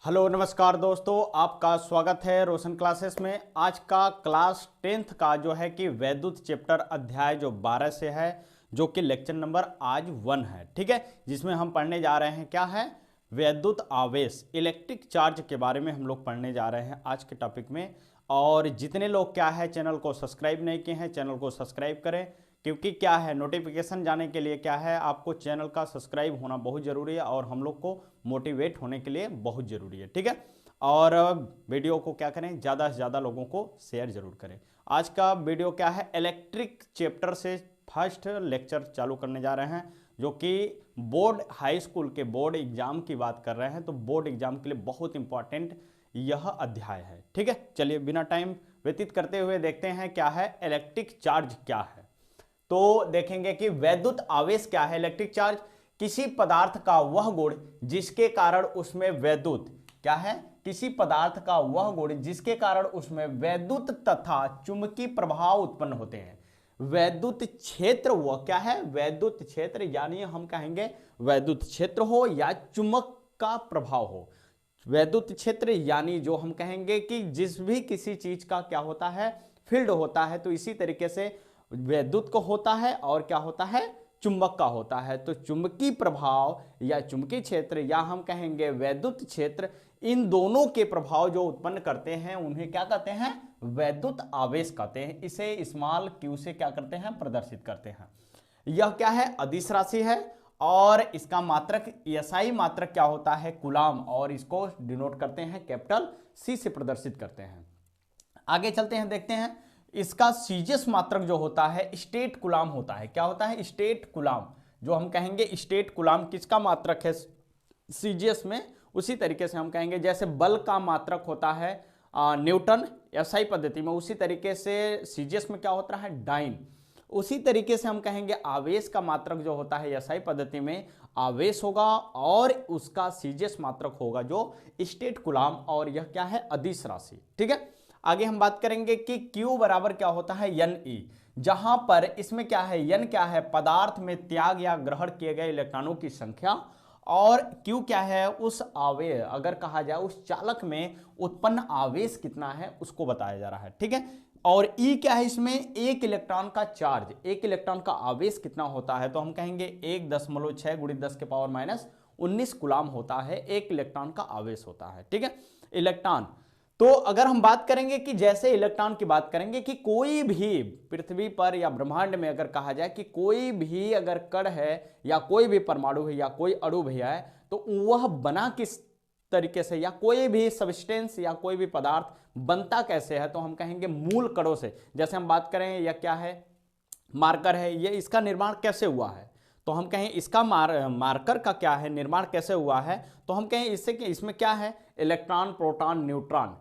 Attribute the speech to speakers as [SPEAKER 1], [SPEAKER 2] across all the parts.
[SPEAKER 1] Hello नमस्कार दोस्तों, आपका स्वागत है रोशन क्लासेस में। आज का क्लास 10th का जो है कि वैद्युत चैप्टर अध्याय जो 12 से है, जो कि लेक्चर नंबर आज 1 है, ठीक है। जिसमें हम पढ़ने जा रहे हैं क्या है, वैद्युत आवेश, इलेक्ट्रिक चार्ज के बारे में हम लोग पढ़ने जा रहे हैं आज के टॉपिक में। और जितने लोग क्या है चैनल को सब्सक्राइब नहीं किए हैं, चैनल को सब्सक्राइब करें, क्योंकि क्या है नोटिफिकेशन जाने के लिए क्या है आपको चैनल का सब्सक्राइब होना बहुत ज़रूरी है और हम लोग को मोटिवेट होने के लिए बहुत ज़रूरी है, ठीक है। और वीडियो को क्या करें, ज़्यादा से ज़्यादा लोगों को शेयर जरूर करें। आज का वीडियो क्या है, इलेक्ट्रिक चैप्टर से फर्स्ट लेक्चर चालू करने जा रहे हैं, जो कि बोर्ड हाई स्कूल के बोर्ड एग्जाम की बात कर रहे हैं। तो बोर्ड एग्जाम के लिए बहुत इंपॉर्टेंट यह अध्याय है, ठीक है। चलिए बिना टाइम व्यतीत करते हुए देखते हैं क्या है इलेक्ट्रिक चार्ज क्या है। तो देखेंगे कि वैद्युत आवेश क्या है। इलेक्ट्रिक चार्ज किसी पदार्थ का वह गुण जिसके कारण उसमें वैद्युत क्या है, किसी पदार्थ का वह गुण जिसके कारण उसमें वैद्युत तथा चुंबकीय प्रभाव उत्पन्न होते हैं। वैद्युत क्षेत्र वह क्या है, वैद्युत क्षेत्र यानी हम कहेंगे वैद्युत क्षेत्र हो या चुंबक का प्रभाव हो। वैद्युत क्षेत्र यानी जो हम कहेंगे कि जिस भी किसी चीज का क्या होता है, फील्ड होता है, तो इसी तरीके से वैद्युत को होता है और क्या होता है, चुंबक का होता है। तो चुंबकीय प्रभाव या चुंबकीय क्षेत्र या हम कहेंगे वैद्युत क्षेत्र, इन दोनों के प्रभाव जो उत्पन्न करते हैं उन्हें क्या कहते हैं, वैद्युत आवेश कहते हैं। इसे स्मॉल क्यू से क्या करते हैं, प्रदर्शित करते हैं। यह क्या है, अदिश राशि है और इसका मात्रक एसआई मात्रक क्या होता है, कूलाम, और इसको डिनोट करते हैं कैपिटल सी से प्रदर्शित करते हैं। आगे चलते हैं, देखते हैं इसका सीजियस मात्रक जो होता है स्टेट कूलाम होता है। क्या होता है, स्टेट कूलाम, जो हम कहेंगे स्टेट कूलाम किसका मात्रक है सीजियस में। उसी तरीके से हम कहेंगे जैसे बल का मात्रक होता है न्यूटन एसआई पद्धति में, उसी तरीके से सीजियस में क्या होता है, डाइन। उसी तरीके से हम कहेंगे आवेश का मात्रक जो होता है एसआई पद्धति में आवेश होगा और उसका सीजियस मात्रक होगा जो स्टेट कूलाम, और यह क्या है, अदिश राशि, ठीक है। आगे हम बात करेंगे कि Q बराबर क्या होता है, एन ई, जहां पर इसमें क्या है, एन क्या है, पदार्थ में त्याग या ग्रहण किए गए इलेक्ट्रॉनों की संख्या, और Q क्या है, उस आवेश अगर कहा जाए उस चालक में उत्पन्न आवेश कितना है उसको बताया जा रहा है, ठीक है। और E क्या है, इसमें एक इलेक्ट्रॉन का चार्ज, एक इलेक्ट्रॉन का आवेश कितना होता है, तो हम कहेंगे 1.6 × 10⁻⁻19 कूलाम होता है, एक इलेक्ट्रॉन का आवेश होता है, ठीक है। इलेक्ट्रॉन, तो अगर हम बात करेंगे कि जैसे इलेक्ट्रॉन की बात करेंगे कि कोई भी पृथ्वी पर या ब्रह्मांड में अगर कहा जाए कि कोई भी अगर कण है या कोई भी परमाणु है या कोई अणु भी है, तो वह बना किस तरीके से, या कोई भी सब्सटेंस या कोई भी पदार्थ बनता कैसे है, तो हम कहेंगे मूल कणों से। जैसे हम बात करें यह क्या है, मार्कर है, ये इसका निर्माण कैसे हुआ है, तो हम कहें इसका मार्कर का क्या है, निर्माण कैसे हुआ है, तो हम कहें इससे कि इसमें क्या है, इलेक्ट्रॉन प्रोटॉन न्यूट्रॉन।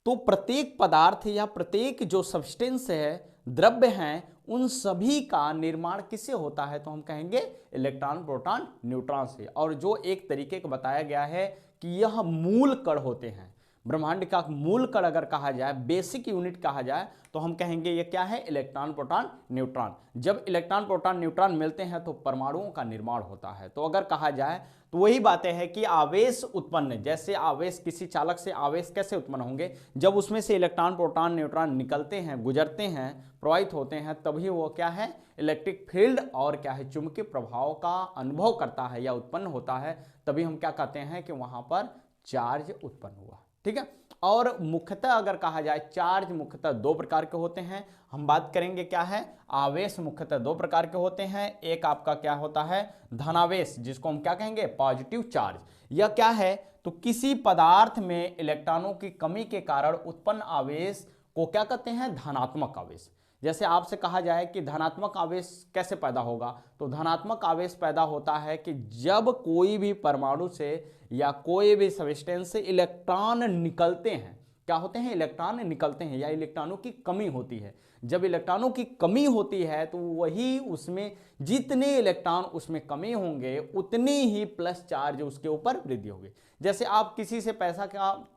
[SPEAKER 1] तो प्रत्येक पदार्थ या प्रत्येक जो सब्सटेंस है, द्रव्य हैं, उन सभी का निर्माण किससे होता है, तो हम कहेंगे इलेक्ट्रॉन प्रोटॉन न्यूट्रॉन से। और जो एक तरीके का बताया गया है कि यह मूल कण होते हैं, ब्रह्मांड का मूल कण अगर कहा जाए, बेसिक यूनिट कहा जाए, तो हम कहेंगे ये क्या है, इलेक्ट्रॉन प्रोटॉन न्यूट्रॉन। जब इलेक्ट्रॉन प्रोटॉन न्यूट्रॉन मिलते हैं तो परमाणुओं का निर्माण होता है। तो अगर कहा जाए तो वही बातें हैं कि आवेश उत्पन्न, जैसे आवेश किसी चालक से आवेश कैसे उत्पन्न होंगे, जब उसमें से इलेक्ट्रॉन प्रोटॉन न्यूट्रॉन निकलते हैं, गुजरते हैं, प्रवाहित होते हैं, तभी वो क्या है, इलेक्ट्रिक फील्ड और क्या है, चुंबकीय प्रभाव का अनुभव करता है या उत्पन्न होता है। तभी हम क्या कहते हैं कि वहां पर चार्ज उत्पन्न हुआ, ठीक है। और मुख्यतः अगर कहा जाए चार्ज मुख्यतः दो प्रकार के होते हैं। हम बात करेंगे क्या है, आवेश मुख्यतः दो प्रकार के होते हैं। एक आपका क्या होता है, धनावेश, जिसको हम क्या कहेंगे, पॉजिटिव चार्ज। यह क्या है, तो किसी पदार्थ में इलेक्ट्रॉनों की कमी के कारण उत्पन्न आवेश को क्या कहते हैं, धनात्मक आवेश। जैसे आपसे कहा जाए कि धनात्मक आवेश कैसे पैदा होगा, तो धनात्मक आवेश पैदा होता है कि जब कोई भी परमाणु से या कोई भी सब्सटेंस से इलेक्ट्रॉन निकलते हैं, क्या होते हैं, इलेक्ट्रॉन निकलते हैं या इलेक्ट्रॉनों की कमी होती है। जब इलेक्ट्रॉनों की कमी होती है तो वही उसमें जितने इलेक्ट्रॉन उसमें कमी होंगे उतनी ही प्लस चार्ज उसके ऊपर वृद्धि होगी। जैसे आप किसी से पैसा का,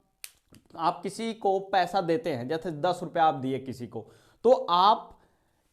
[SPEAKER 1] आप किसी को पैसा देते हैं, जैसे 10 रुपये आप दिए किसी को, तो आप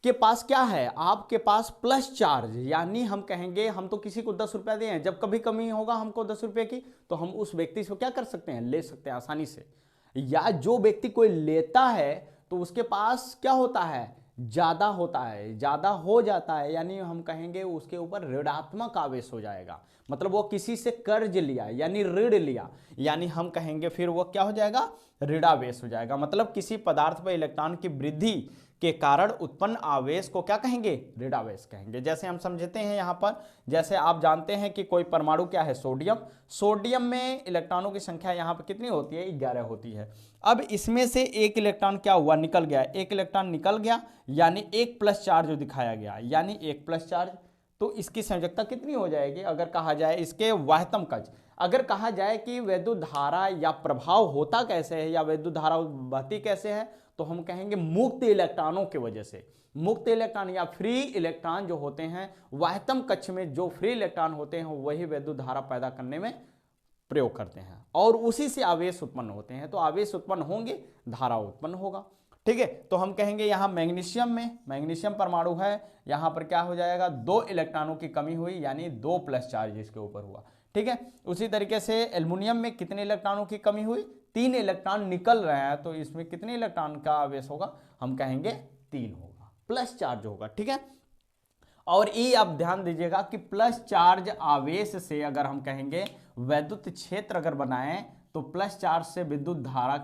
[SPEAKER 1] के पास क्या है, आपके पास प्लस चार्ज, यानी हम कहेंगे हम तो किसी को 10 रुपया दें, जब कभी कमी होगा हमको 10 रुपये की, तो हम उस व्यक्ति से क्या कर सकते हैं, ले सकते हैं आसानी से। या जो व्यक्ति कोई लेता है तो उसके पास क्या होता है, ज्यादा होता है, ज्यादा हो जाता है, यानी हम कहेंगे उसके ऊपर ऋणात्मक आवेश हो जाएगा। मतलब वो किसी से कर्ज लिया यानी ऋण लिया, यानी हम कहेंगे फिर वो क्या हो जाएगा, ऋणावेश हो जाएगा। मतलब किसी पदार्थ पर इलेक्ट्रॉन की वृद्धि के कारण उत्पन्न आवेश को क्या कहेंगे, ऋणावेश कहेंगे। जैसे हम समझते हैं यहां पर, जैसे आप जानते हैं कि कोई परमाणु क्या है, सोडियम। सोडियम में इलेक्ट्रॉनों की संख्या यहां पर कितनी होती है, 11 होती है। अब इसमें से एक इलेक्ट्रॉन क्या हुआ, निकल गया, एक इलेक्ट्रॉन निकल गया, यानी एक प्लस चार्ज जो दिखाया गया, यानी एक प्लस चार्ज। तो इसकी संयोजकता कितनी हो जाएगी, अगर कहा जाए इसके वाह्यतम कक्ष, अगर कहा जाए कि वैद्युत धारा या प्रभाव होता कैसे है या वैद्युत धारा बहती कैसे है, तो हम कहेंगे मुक्त इलेक्ट्रॉनों की वजह से। मुक्त इलेक्ट्रॉन या फ्री इलेक्ट्रॉन जो होते हैं, वाह्यतम कक्ष में जो फ्री इलेक्ट्रॉन होते हैं वही वैद्युत धारा पैदा करने में प्रयोग करते हैं और उसी से आवेश उत्पन्न होते हैं। तो आवेश उत्पन्न होंगे, धारा उत्पन्न होगा। ठीक है, तो हम कहेंगे यहां मैग्नीशियम में, मैग्नीशियम परमाणु है, यहां पर क्या हो जाएगा, 2 इलेक्ट्रॉनों की कमी हुई, यानी 2 प्लस चार्ज इसके ऊपर हुआ। ठीक है, उसी तरीके से एल्युमिनियम में कितने इलेक्ट्रॉनों की कमी हुई, 3 इलेक्ट्रॉन निकल रहे हैं, तो इसमें कितने इलेक्ट्रॉन का आवेश होगा, हम कहेंगे 3 होगा, प्लस चार्ज होगा। ठीक है, और ये आप ध्यान दीजिएगा कि प्लस चार्ज आवेश से अगर हम कहेंगे वैद्युत क्षेत्र अगर बनाएं, तो प्लस चार्ज से विद्युत धारा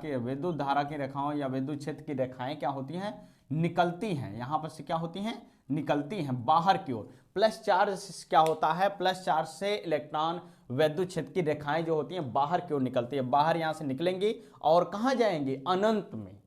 [SPEAKER 1] की रेखाओं या विद्युत क्षेत्र की रेखाएं क्या होती हैं, निकलती हैं, यहां पर से क्या होती हैं, निकलती हैं बाहर की ओर। प्लस चार्ज क्या होता है, प्लस चार्ज से इलेक्ट्रॉन वैद्युत क्षेत्र की रेखाएं जो होती हैं बाहर की ओर निकलती है, बाहर यहां से निकलेंगी और कहां जाएंगी, अनंत में।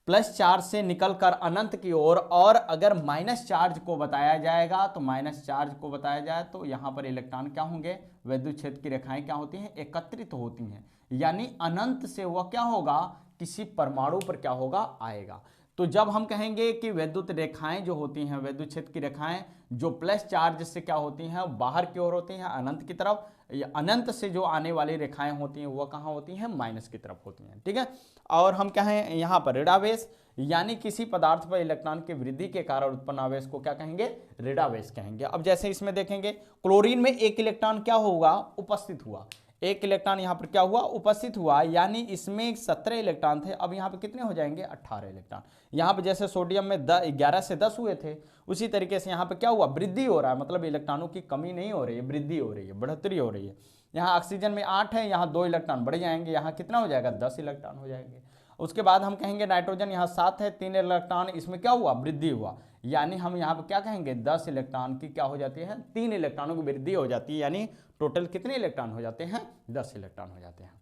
[SPEAKER 1] प्लस चार्ज से निकलकर अनंत की ओर। और अगर माइनस चार्ज को बताया जाएगा, तो माइनस चार्ज को बताया जाए तो यहां पर इलेक्ट्रॉन क्या होंगे, वैद्युत क्षेत्र की रेखाएं क्या होती हैं, एकत्रित होती हैं, यानी अनंत से वह क्या होगा, किसी परमाणु पर क्या होगा, आएगा। तो जब हम कहेंगे कि वैद्युत रेखाएं जो होती हैं, वैद्युत क्षेत्र की रेखाएं जो प्लस चार्ज से क्या होती हैं, बाहर की ओर होती हैं, अनंत की तरफ, अनंत से जो आने वाली रेखाएं होती हैं वह कहां होती हैं, माइनस की तरफ होती हैं। ठीक है, और हम क्या है यहाँ पर ऋणावेश, यानी किसी पदार्थ पर इलेक्ट्रॉन की वृद्धि के कारण उत्पन्न आवेश को क्या कहेंगे, ऋणावेश कहेंगे। अब जैसे इसमें देखेंगे क्लोरीन में एक इलेक्ट्रॉन क्या होगा, उपस्थित हुआ, एक इलेक्ट्रॉन यहां पर क्या हुआ, उपस्थित हुआ, यानी इसमें 17 इलेक्ट्रॉन थे, अब यहां पे कितने हो जाएंगे, 18 इलेक्ट्रॉन। यहां पे जैसे सोडियम में 11 से 10 हुए थे, उसी तरीके से यहां पे क्या हुआ, वृद्धि हो रहा है, मतलब इलेक्ट्रॉनों की कमी नहीं हो रही है, वृद्धि हो रही है, बढ़ोतरी हो रही है। यहाँ ऑक्सीजन में 8 है, यहाँ 2 इलेक्ट्रॉन बढ़ जाएंगे, यहाँ कितना हो जाएगा, 10 इलेक्ट्रॉन हो जाएंगे। उसके बाद हम कहेंगे नाइट्रोजन यहाँ 7 है, 3 इलेक्ट्रॉन, इसमें क्या हुआ, वृद्धि हुआ, यानी हम यहाँ पे क्या कहेंगे, 10 इलेक्ट्रॉन की क्या हो जाती है, 3 इलेक्ट्रॉनों की वृद्धि हो जाती है, यानी टोटल कितने इलेक्ट्रॉन हो जाते हैं, 10 इलेक्ट्रॉन हो जाते हैं।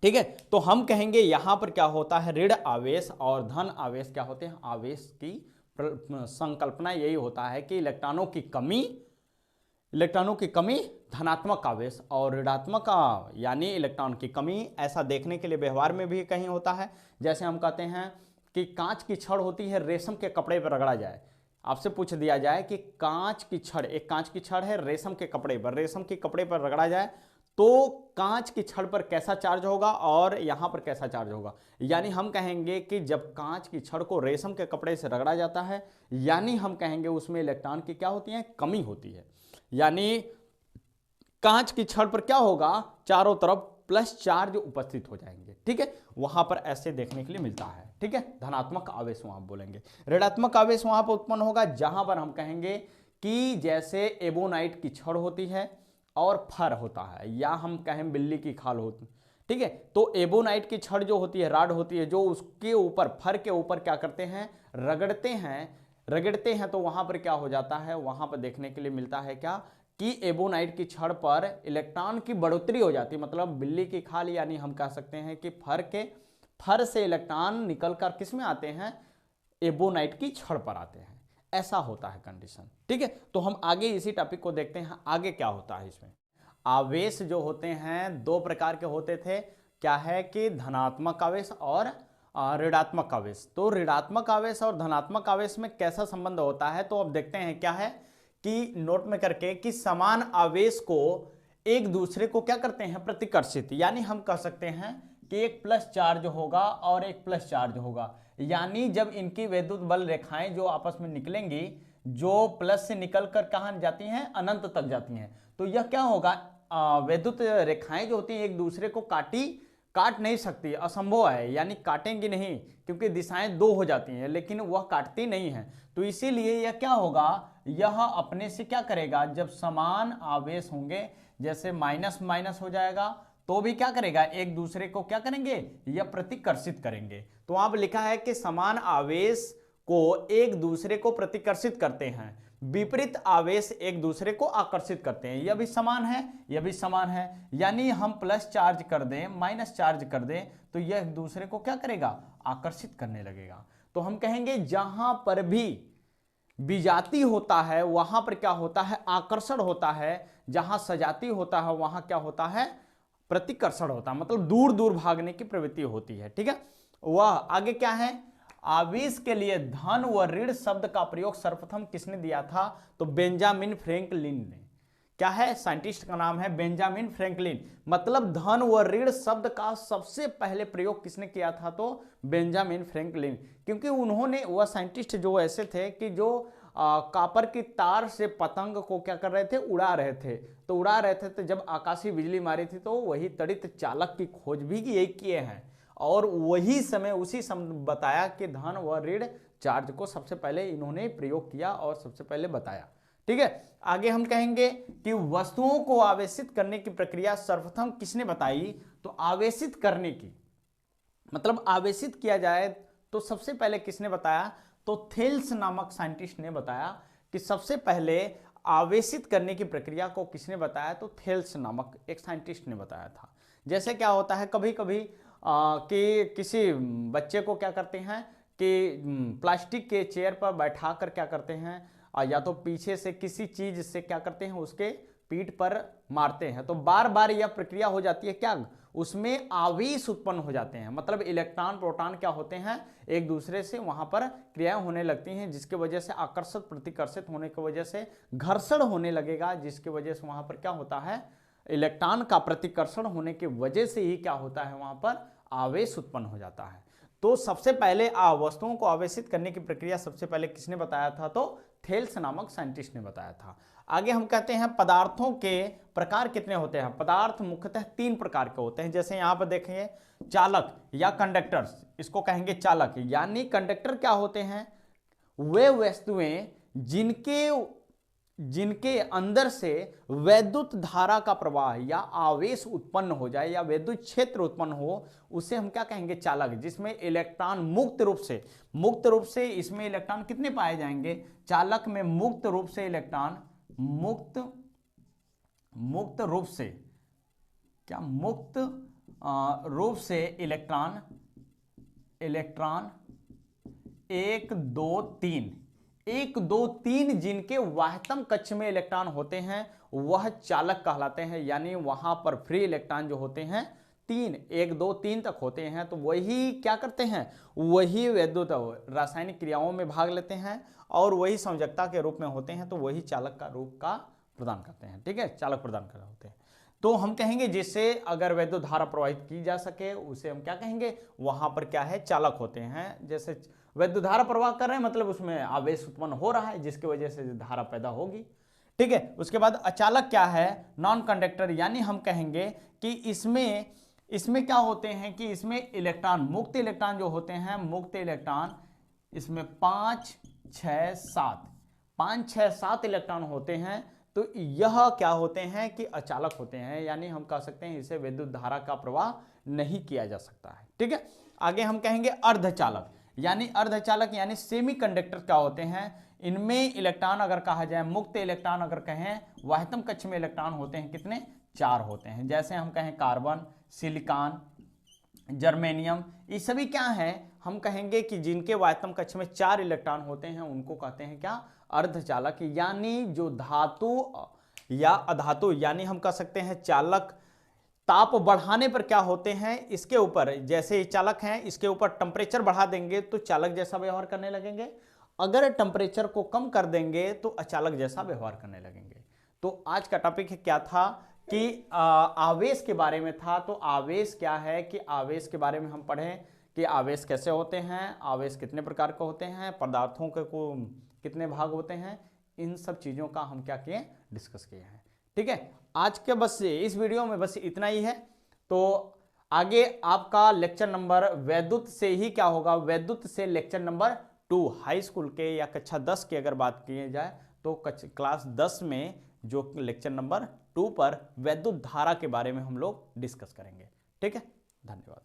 [SPEAKER 1] ठीक है, तो हम कहेंगे यहां पर क्या होता है, ऋण आवेश और धन आवेश क्या होते हैं, आवेश की संकल्पना यही होता है कि इलेक्ट्रॉनों की कमी धनात्मक आवेश और ऋणात्मक यानी इलेक्ट्रॉन की कमी, ऐसा देखने के लिए व्यवहार में भी कहीं होता है। जैसे हम कहते हैं कि कांच की छड़ होती है, रेशम के कपड़े पर रगड़ा जाए, आपसे पूछ दिया जाए कि कांच की छड़, एक कांच की छड़ है, रेशम के कपड़े पर रगड़ा जाए तो कांच की छड़ पर कैसा चार्ज होगा और यहां पर कैसा चार्ज होगा। यानी हम कहेंगे कि जब कांच की छड़ को रेशम के कपड़े से रगड़ा जाता है, यानी हम कहेंगे उसमें इलेक्ट्रॉन की क्या होती है, कमी होती है, यानी कांच की छड़ पर क्या होगा, चारों तरफ प्लस चार्ज उपस्थित हो जाएंगे। ठीक है, वहां पर ऐसे देखने के लिए मिलता है। ठीक है, धनात्मक आवेश वहां बोलेंगे, ऋणात्मक आवेश वहां पर उत्पन्न होगा जहां पर हम कहेंगे कि जैसे एबोनाइट की छड़ होती है और फर होता है, या हम कहें बिल्ली की खाल होती। ठीक है, तो एबोनाइट की छड़ जो होती है, राड होती है, जो उसके ऊपर, फर के ऊपर क्या करते हैं, रगड़ते हैं, तो वहां पर क्या हो जाता है, वहां पर देखने के लिए मिलता है क्या कि एबोनाइट की छड़ पर इलेक्ट्रॉन की बढ़ोतरी हो जाती है। मतलब बिल्ली की खाल, यानी हम कह सकते हैं कि फर से इलेक्ट्रॉन निकलकर किस में आते हैं, एबोनाइट की छड़ पर आते हैं, ऐसा होता है कंडीशन। ठीक है, तो हम आगे इसी टॉपिक को देखते हैं, आगे क्या होता है इसमें। आवेश जो होते हैं 2 प्रकार के होते थे, क्या है कि धनात्मक आवेश और ऋणात्मक आवेश। तो ऋणात्मक आवेश और धनात्मक आवेश में कैसा संबंध होता है, तो अब देखते हैं क्या है कि नोट में करके कि समान आवेश को एक दूसरे को क्या करते हैं, प्रतिकर्षित, यानी हम कह सकते हैं कि एक प्लस चार्ज होगा और एक प्लस चार्ज होगा, यानी जब इनकी वैद्युत बल रेखाएं जो आपस में निकलेंगी, जो प्लस से निकलकर कहां जाती हैं, अनंत तक जाती हैं, तो यह क्या होगा, वैद्युत रेखाएं जो होती हैं एक दूसरे को काट नहीं सकती, असंभव है, यानी काटेंगी नहीं, क्योंकि दिशाएं दो हो जाती हैं, लेकिन वह काटती नहीं है। तो इसीलिए यह क्या होगा, यह अपने से क्या करेगा, जब समान आवेश होंगे, जैसे माइनस माइनस हो जाएगा, तो भी क्या करेगा, एक दूसरे को क्या करेंगे, यह प्रतिकर्षित करेंगे। तो वहां पर लिखा है कि समान आवेश को एक दूसरे को प्रतिकर्षित करते हैं, विपरीत आवेश एक दूसरे को आकर्षित करते हैं। यह भी समान है, यह भी समान है, यानी हम प्लस चार्ज कर दें, माइनस चार्ज कर दें, तो यह एक दूसरे को क्या करेगा, आकर्षित करने लगेगा। तो हम कहेंगे जहां पर भी विजातीय होता है वहां पर क्या होता है, आकर्षण होता है, जहां सजातीय होता है वहां क्या होता है, प्रतिकर्षण होता है, मतलब दूर दूर भागने की प्रवृत्ति होती है। ठीक है, वह आगे क्या है, आवेश के लिए धन व ऋण शब्द का प्रयोग सर्वप्रथम किसने दिया था, तो बेंजामिन फ्रैंकलिन ने। क्या है, साइंटिस्ट का नाम है बेंजामिन फ्रैंकलिन, मतलब धन व ऋण शब्द का सबसे पहले प्रयोग किसने किया था, तो बेंजामिन फ्रैंकलिन, क्योंकि उन्होंने, वह साइंटिस्ट जो ऐसे थे कि जो कॉपर की तार से पतंग को क्या कर रहे थे, उड़ा रहे थे, तो जब आकाशीय बिजली मारी थी तो वही तड़ित चालक की खोज भी यही किए हैं, और वही समय उसी समय बताया कि धन व ऋण चार्ज को सबसे पहले इन्होंने प्रयोग किया और सबसे पहले बताया। ठीक है, आगे हम कहेंगे कि वस्तुओं को आवेशित करने की प्रक्रिया सर्वप्रथम किसने बताई, तो आवेशित करने की, मतलब आवेशित किया जाए तो सबसे पहले किसने बताया, तो थेल्स नामक साइंटिस्ट ने बताया कि सबसे पहले आवेशित करने की प्रक्रिया को किसने बताया, तो थेल्स नामक एक साइंटिस्ट ने बताया था। जैसे क्या होता है कभी कभी कि किसी बच्चे को क्या करते हैं कि प्लास्टिक के चेयर पर बैठा कर क्या करते हैं, या तो पीछे से किसी चीज से क्या करते हैं, उसके पीठ पर मारते हैं, तो बार बार यह प्रक्रिया हो जाती है, क्या उसमें आवेश उत्पन्न हो जाते हैं, मतलब इलेक्ट्रॉन प्रोटॉन क्या होते हैं, एक दूसरे से वहां पर क्रियाएं होने लगती हैं, जिसके वजह से आकर्षित प्रतिकर्षित होने की वजह से घर्षण होने लगेगा, जिसकी वजह से वहां पर क्या होता है, इलेक्ट्रॉन का प्रतिकर्षण होने की वजह से ही क्या होता है, वहां पर आवेश उत्पन्न हो जाता है। तो सबसे पहले वस्तुओं को आवेशित करने की प्रक्रिया सबसे पहले किसने बताया था, तो थेल्स नामक साइंटिस्ट ने बताया था। आगे हम कहते हैं पदार्थों के प्रकार कितने होते हैं, पदार्थ मुख्यतः 3 प्रकार के होते हैं। जैसे यहां पर देखेंगे चालक या कंडक्टर्स, इसको कहेंगे चालक, यानी कंडक्टर क्या होते हैं, वे वस्तुएं जिनके अंदर से वैद्युत धारा का प्रवाह या आवेश उत्पन्न हो जाए या वैद्युत क्षेत्र उत्पन्न हो, उसे हम क्या कहेंगे, चालक, जिसमें इलेक्ट्रॉन मुक्त रूप से इसमें इलेक्ट्रॉन कितने पाए जाएंगे, चालक में मुक्त रूप से इलेक्ट्रॉन, मुक्त रूप से क्या, मुक्त रूप से इलेक्ट्रॉन 1 2 3 जिनके वाह्यतम कक्ष में इलेक्ट्रॉन होते हैं वह चालक कहलाते हैं, यानी वहां पर फ्री इलेक्ट्रॉन जो होते हैं 1 2 3 तक होते हैं, तो वही क्या करते हैं, वही वैद्युत रासायनिक क्रियाओं में भाग लेते हैं और वही संयोजकता के रूप में होते हैं, तो वही चालक का रूप का प्रदान करते हैं। ठीक है, चालक प्रदान कर रहे होते हैं। तो हम कहेंगे जिससे अगर वैद्युत धारा प्रवाहित की जा सके उसे हम क्या कहेंगे, वहां पर क्या है, चालक होते हैं। जैसे वैद्युत धारा प्रवाह कर रहे हैं, मतलब उसमें आवेश उत्पन्न हो रहा है, जिसकी वजह से धारा पैदा होगी। ठीक है, उसके बाद अचालक क्या है, नॉन कंडक्टर, यानी हम कहेंगे कि इसमें क्या होते हैं कि इसमें इलेक्ट्रॉन, मुक्त इलेक्ट्रॉन जो होते हैं, मुक्त इलेक्ट्रॉन इसमें 5 6 7 इलेक्ट्रॉन होते हैं, तो यह क्या होते हैं कि अचालक होते हैं, यानी हम कह सकते हैं इसे विद्युत धारा का प्रवाह नहीं किया जा सकता है। ठीक है, आगे हम कहेंगे अर्धचालक, यानी सेमीकंडक्टर क्या होते हैं, इनमें इलेक्ट्रॉन अगर कहा जाए, मुक्त इलेक्ट्रॉन अगर कहें, वाह्यतम कक्ष में इलेक्ट्रॉन होते हैं कितने, 4 होते हैं। जैसे हम कहें कार्बन, सिलिकॉन, जर्मेनियम, ये सभी क्या है, हम कहेंगे कि जिनके वाह्यतम कक्ष में 4 इलेक्ट्रॉन होते हैं उनको कहते हैं क्या, अर्धचालक, यानी जो धातु या अधातु, यानी हम कह सकते हैं चालक ताप बढ़ाने पर क्या होते हैं, इसके ऊपर, जैसे चालक हैं इसके ऊपर टेम्परेचर बढ़ा देंगे तो चालक जैसा व्यवहार करने लगेंगे, अगर टेम्परेचर को कम कर देंगे तो अचालक जैसा व्यवहार करने लगेंगे। तो आज का टॉपिक क्या था कि आवेश के बारे में था। तो आवेश क्या है कि आवेश के बारे में हम पढ़ें कि आवेश कैसे होते हैं, आवेश कितने प्रकार के होते हैं, पदार्थों के को कितने भाग होते हैं, इन सब चीज़ों का हम क्या किए, डिस्कस किए हैं। ठीक है, आज के बस इस वीडियो में बस इतना ही है। तो आगे आपका लेक्चर नंबर वैद्युत से ही क्या होगा, वैद्युत से लेक्चर नंबर 2 हाई स्कूल के या कक्षा 10 की अगर बात की जाए तो क्लास 10 में जो लेक्चर नंबर 2 पर वैद्युत धारा के बारे में हम लोग डिस्कस करेंगे। ठीक है, धन्यवाद।